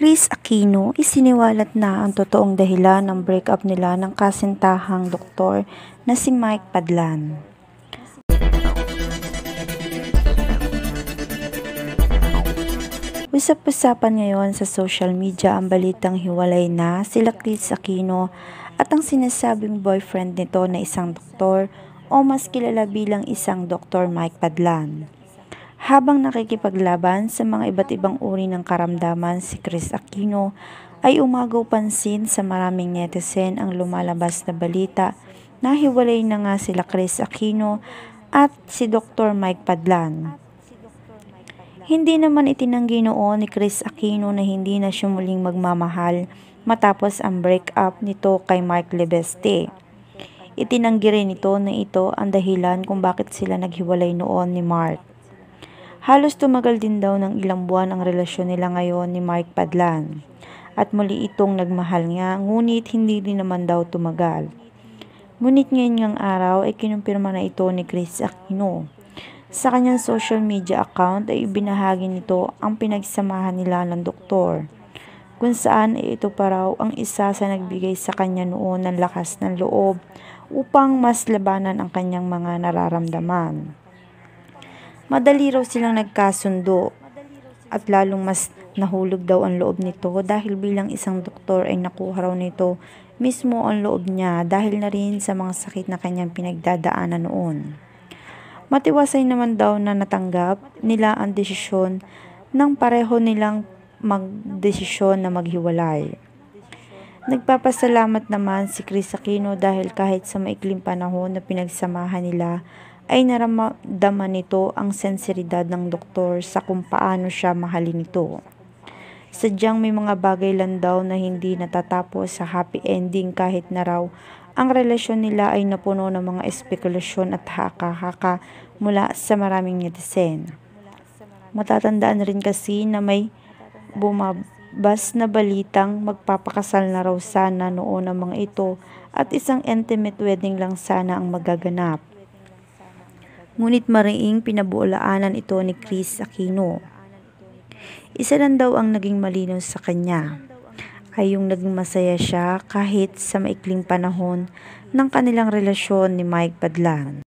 Kris Aquino, isiniwalat na ang totoong dahilan ng breakup nila ng kasintahang doktor na si Mike Padlan. Usap-usapan ngayon sa social media ang balitang hiwalay na sila Kris Aquino at ang sinasabing boyfriend nito na isang doktor o mas kilala bilang isang Dr. Mike Padlan. Habang nakikipaglaban sa mga iba't ibang uri ng karamdaman, si Kris Aquino ay umagaw pansin sa maraming netizen ang lumalabas na balita na hiwalay na nga sila Kris Aquino at si Dr. Mike Padlan. Hindi naman itinanggi noon ni Kris Aquino na hindi na siya muling magmamahal matapos ang breakup nito kay Mark Lebeste. Itinanggi rin ito na ito ang dahilan kung bakit sila naghiwalay noon ni Mark. Halos tumagal din daw ng ilang buwan ang relasyon nila ngayon ni Mike Padlan. At muli itong nagmahal nga, ngunit hindi rin naman daw tumagal. Ngunit ngayon ngang araw ay kinumpirma na ito ni Kris Aquino. Sa kanyang social media account ay ibinahagi nito ang pinagsamahan nila ng doktor, kung saan ay ito pa raw ang isa sa nagbigay sa kanya noon ng lakas ng loob upang mas labanan ang kanyang mga nararamdaman. Madali raw silang nagkasundo at lalong mas nahulog daw ang loob nito dahil bilang isang doktor ay nakuha raw nito mismo ang loob niya dahil na rin sa mga sakit na kanyang pinagdadaanan noon. Matiwasay naman daw na natanggap nila ang desisyon ng pareho nilang magdesisyon na maghiwalay. Nagpapasalamat naman si Kris Aquino dahil kahit sa maikling panahon na pinagsamahan nila ay naramdaman nito ang senseridad ng doktor sa kung paano siya mahalin nito. Sadyang may mga bagay lang daw na hindi natatapos sa happy ending kahit na raw ang relasyon nila ay napuno ng mga espekulasyon at haka-haka mula sa maraming netizen. Matatandaan rin kasi na may bumabas na balitang magpapakasal na raw sana noon ang mga ito at isang intimate wedding lang sana ang magaganap. Ngunit mariing pinabuolaanan ito ni Kris Aquino. Isa lang daw ang naging malinaw sa kanya, ay yung naging masaya siya kahit sa maikling panahon ng kanilang relasyon ni Mike Padlan.